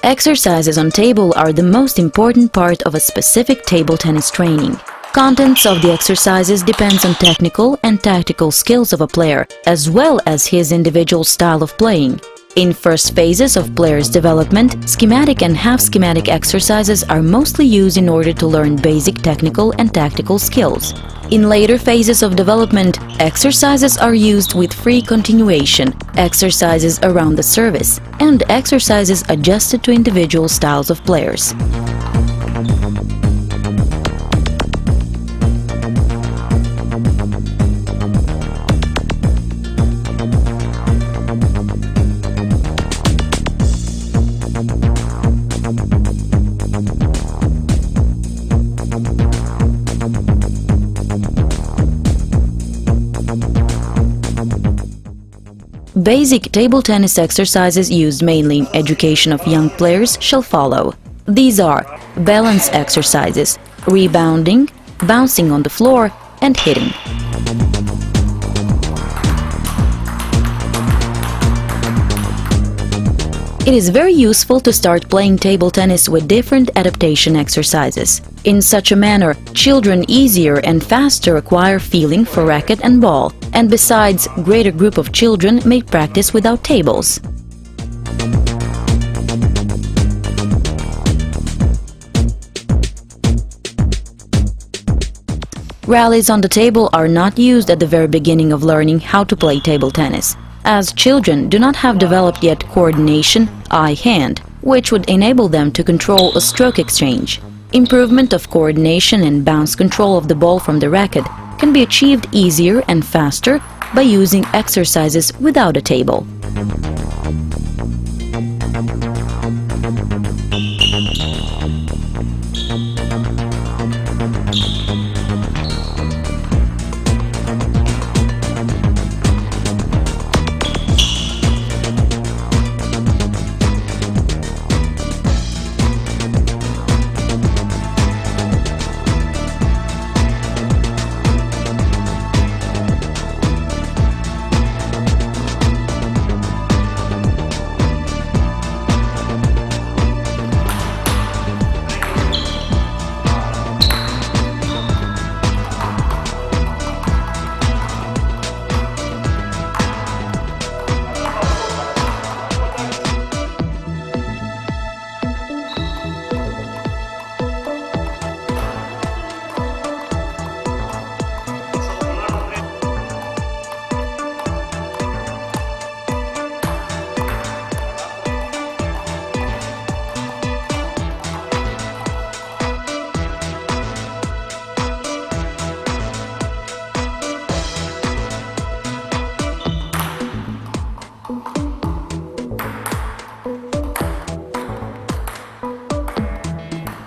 Exercises on table are the most important part of a specific table tennis training. Contents of the exercises depends on technical and tactical skills of a player, as well as his individual style of playing. In first phases of players' development, schematic and half-schematic exercises are mostly used in order to learn basic technical and tactical skills. In later phases of development, exercises are used with free continuation, exercises around the service, and exercises adjusted to individual styles of players. Basic table tennis exercises used mainly in education of young players shall follow. These are balance exercises, rebounding, bouncing on the floor, and hitting. It is very useful to start playing table tennis with different adaptation exercises. In such a manner, children easier and faster acquire feeling for racket and ball, and besides, greater group of children may practice without tables. Rallies on the table are not used at the very beginning of learning how to play table tennis, as children do not have developed yet coordination eye-hand, which would enable them to control a stroke exchange. Improvement of coordination and bounce control of the ball from the racket can be achieved easier and faster by using exercises without a table.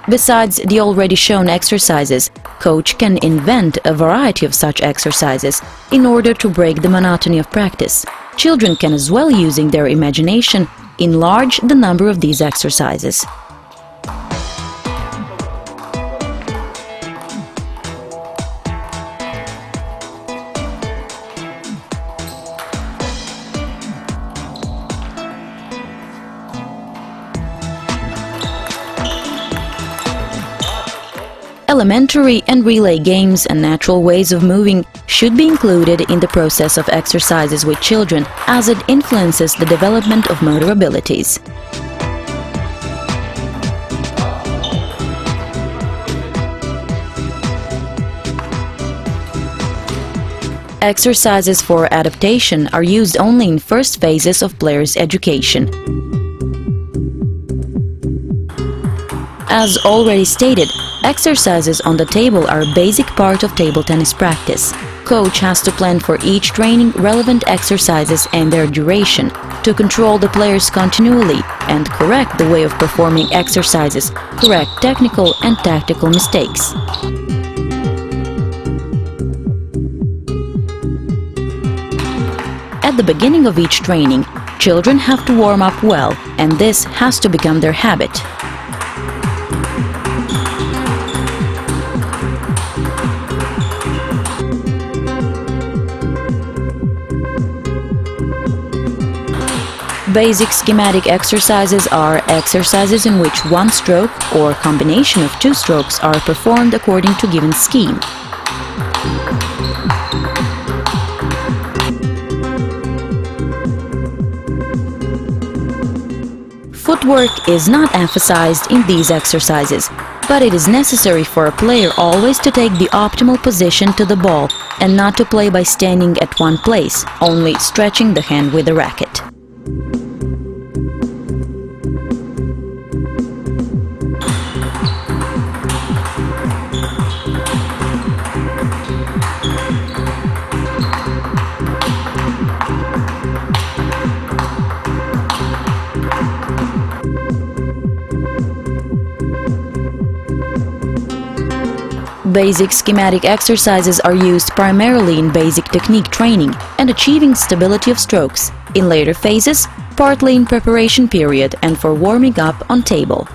Besides the already shown exercises, coach can invent a variety of such exercises in order to break the monotony of practice. Children can as well, using their imagination, enlarge the number of these exercises. Elementary and relay games and natural ways of moving should be included in the process of exercises with children, as it influences the development of motor abilities. Exercises for adaptation are used only in first phases of players' education. As already stated, exercises on the table are a basic part of table tennis practice. Coach has to plan for each training relevant exercises and their duration to control the players continually and correct the way of performing exercises, correct technical and tactical mistakes. At the beginning of each training, children have to warm up well, and this has to become their habit. Basic schematic exercises are exercises in which one stroke or combination of two strokes are performed according to given scheme. Footwork is not emphasized in these exercises, but it is necessary for a player always to take the optimal position to the ball and not to play by standing at one place, only stretching the hand with the racket. Basic schematic exercises are used primarily in basic technique training and achieving stability of strokes, in later phases, partly in preparation period and for warming up on table.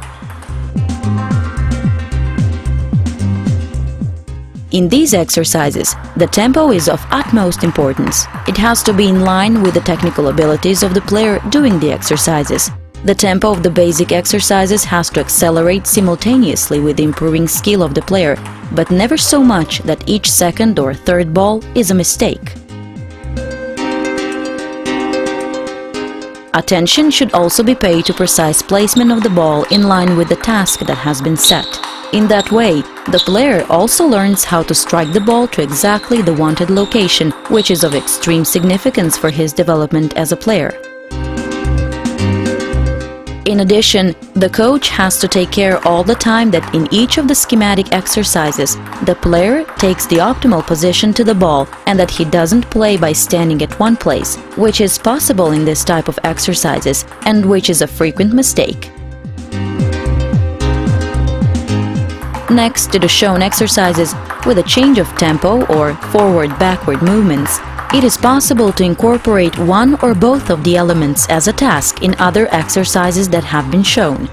In these exercises, the tempo is of utmost importance. It has to be in line with the technical abilities of the player doing the exercises. The tempo of the basic exercises has to accelerate simultaneously with the improving skill of the player, but never so much that each second or third ball is a mistake. Attention should also be paid to precise placement of the ball in line with the task that has been set. In that way, the player also learns how to strike the ball to exactly the wanted location, which is of extreme significance for his development as a player. In addition, the coach has to take care all the time that in each of the schematic exercises, the player takes the optimal position to the ball and that he doesn't play by standing at one place, which is possible in this type of exercises and which is a frequent mistake. Next to the shown exercises with a change of tempo or forward-backward movements, it is possible to incorporate one or both of the elements as a task in other exercises that have been shown.